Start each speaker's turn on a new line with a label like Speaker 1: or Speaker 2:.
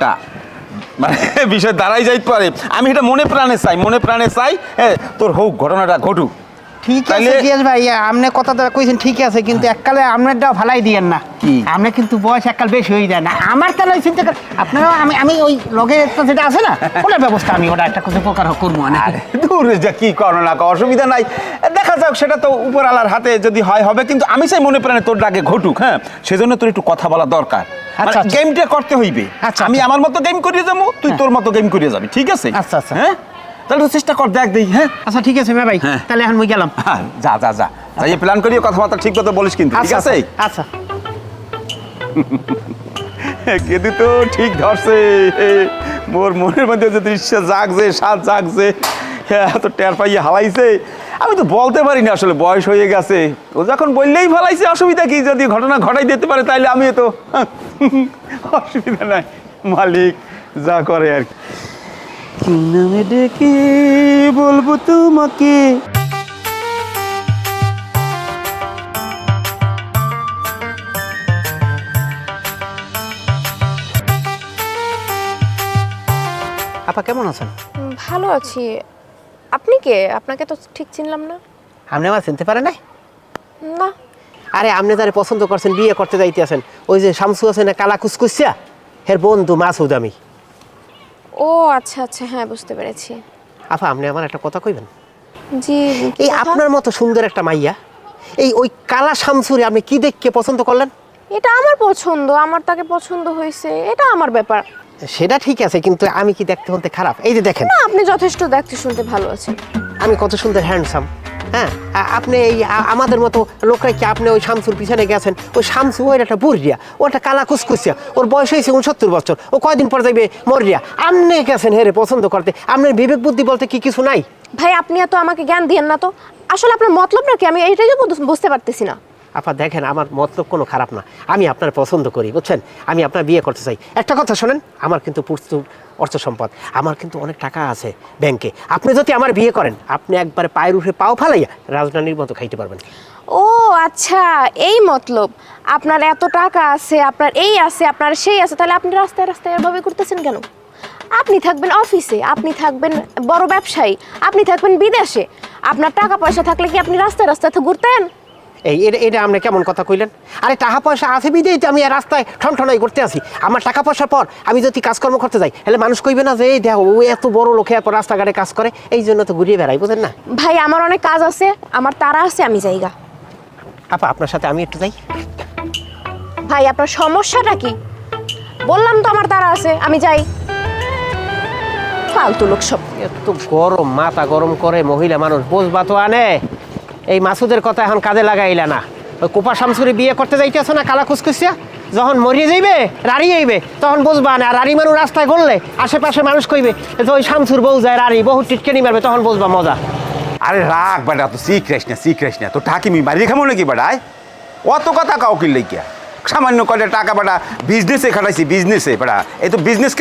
Speaker 1: তা মানে বিষয় দাঁড়াই যাইতে পারে। আমি এটা মনে প্রাণে চাই তোর হোক, ঘটনাটা ঘটুক।
Speaker 2: ঠিক আছে গিয়াস ভাই, আপনি কথাটা কইছেন ঠিক আছে, কিন্তু এককালে আপনারটাও ভালাই দিয়েন না। আপনি কিন্তু বয়স এককাল বেশি হয়ে যায় না আমার তাহলে চিন্তা করেন আপনারা। আমি ওই লগে যেটা আছে না ওটার ব্যবস্থা আমি ওটা একটা কিছু প্রকার করবো না।
Speaker 1: দূরে যা কি করো না, অসুবিধা নাই, দেখা যাক, সেটা তো উপরওয়ালার হাতে যদি হয় হবে, কিন্তু আমি চাই মনে প্রাণে তোর ডাকে ঘটুক। হ্যাঁ, সেজন্য তোর একটু কথা বলা দরকার।
Speaker 2: আচ্ছা,
Speaker 1: গেমটা করতে হইবে। আমি আমার মতো গেম করিয়ে যাবো, তুই তোর মতো গেম করিয়ে যাবি, ঠিক আছে?
Speaker 2: আচ্ছা আচ্ছা,
Speaker 1: হ্যাঁ তাহলে তো চেষ্টা কর, দেখ দেই। হ্যাঁ
Speaker 2: আচ্ছা ঠিক আছে ভাই, তাহলে এখন মই গেলাম।
Speaker 1: যা যা যা, তাই প্ল্যান করিয়ে কথাবার্তা ঠিক মতো বলিস কিন্তু, ঠিক আছে?
Speaker 2: আচ্ছা
Speaker 1: কেদি তো ঠিক ধরছে, মোর মনের মধ্যে যে দৃশ্য জাগছে, স্বাদ জাগছে, তো টের পাইয়ে হালাইছে। আমি তো বলতে পারি না, আসলে বয়স হয়ে গেছে। ও যখন বললেই ফেলাইছে, অসুবিধা কি? যদি ঘটনা ঘটাই দিতে পারে তাইলে আমিও তো অসুবিধা নাই, মালিক যা করে আর কি। নামে ডেকে বলবো তোমাকে।
Speaker 2: আপা কেমন আছেন?
Speaker 3: ভালো আছি। আপনি কে? আপনাকে তো ঠিক চিনলাম না।
Speaker 2: আপনি আমার চিনতে পারেন নাই?
Speaker 3: না।
Speaker 2: আরে আপনি যারে পছন্দ করছেন, বিয়ে করতে যাইতে আছেন, ওই যে শামসু আছে না, কালা কুসকুসিয়া, হের বন্ধু মাসুদ আমি।
Speaker 3: ও আচ্ছা আচ্ছা, হ্যাঁ বুঝতে পেরেছি।
Speaker 2: আপা আপনি আমার একটা কথা কইবেন?
Speaker 3: জি।
Speaker 2: এই আপনার মতো সুন্দর একটা মাইয়া, এই ওই কালা শামসুরে আপনি কি দেখকে পছন্দ করলেন?
Speaker 3: এটা আমার পছন্দ, আমার তাকে পছন্দ হয়েছে, এটা আমার ব্যাপার।
Speaker 2: সেটা ঠিক আছে, কিন্তু আমি কি দেখতে হতে খারাপ? এই যে দেখেন,
Speaker 3: না, আপনি যথেষ্ট দেখতে শুনতে ভালো আছেন।
Speaker 2: আমি কত সুন্দর হ্যান্ডসাম। হ্যাঁ, আপনি এই আমাদের মতো লোকরা কি আপনি ওই শামসুর পিছনে গেছেন? ওই শামসু ওই একটা বুড়িয়া, ও একটা কালা কুসকুসিয়া, ওর বয়স হয়েছে 69 বছর, ও কয়দিন পর যাইবে মরিয়া। আপনি গেছেন হেরে পছন্দ করতে? আপনার বিবেক বুদ্ধি বলতে কি কিছু নাই?
Speaker 3: ভাই আপনি এত আমাকে জ্ঞান দিয়েন না তো। আসলে আপনার মতলবটা কি আমি এইটাই বুঝতে পারতেছি না।
Speaker 2: আপা দেখেন, আমার মতলব কোনো খারাপ না, আমি আপনার পছন্দ করি, বুঝছেন? আমি আপনার বিয়ে করতে চাই। একটা কথা শোনেন, আমার কিন্তু প্রচুর অর্থ সম্পদ, আমার কিন্তু অনেক টাকা আছে ব্যাংকে। আপনি যদি আমার বিয়ে করেন, আপনি একবারে পায়ের উঠে পাও ফালাইয়া রাজধানীর মতো খাইতে পারবেন।
Speaker 3: ও আচ্ছা, এই মতলব। আপনার এত টাকা আছে, আপনার এই আছে, আপনার সেই আছে, তাহলে আপনি রাস্তায় রাস্তায় এভাবে করতেছেন কেন? আপনি থাকবেন অফিসে, আপনি থাকবেন বড় ব্যবসায়ী, আপনি থাকবেন বিদেশে। আপনার টাকা পয়সা থাকলে কি আপনি রাস্তায় রাস্তায় তো ঘুরতেন?
Speaker 2: এটা আপনি কেমন কথা কইলেন? আরে টাকা পয়সা আছে বিদেই তো আমি রাস্তায় ঠনঠনাই করতে আসি। আমার টাকা পয়সার পর আমি যদি কাজকর্ম করতে যাই, তাহলে মানুষ কইবে না যে এই দেখো ও এত বড় লোক, এত রাস্তাঘাটে কাজ করে? এই জন্য তো ঘুরিয়ে বেড়াই, বুঝেন না?
Speaker 3: ভাই আমার অনেক কাজ আছে, আমার তাড়া আছে, আমি যাইগা।
Speaker 2: আপা আপনার সাথে আমি একটু যাই।
Speaker 3: ভাই আপনার সমস্যাটা কি? বললাম তো আমার তাড়া আছে, আমি যাই। ফালতু লোক সব।
Speaker 2: এত গরম, মাথা গরম করে মহিলা মানুষ, বুঝবা তো আনে। এই মাসুদের কথা এখন কাজে লাগাইলা না। ওই কোপা শামসুরি বিয়ে করতে যাইতেছ না, কালা খুসখুসিয়া, যখন মরিয়ে যাইবে রাড়ি আইবে তখন বুঝবা না। আর রাড়ি মানুষ রাস্তায় করলে আশেপাশে মানুষ কইবে যে ওই শামসুর বউ যায় রাড়ি, বহু টিটকেনি মারবে, তখন বুঝবা মজা।
Speaker 1: আরে রাখ বেটা, তো শিখরাইস না তো, ঠাকিমি মারিয়ে খামো নাকি বেটায়? অত কথা কাউ কিনলে কি? সামান্য কয়টা টাকা বেটা বিজনেসে খাটাইছি, বিজনেসে বেটা, এই তো বিজনেস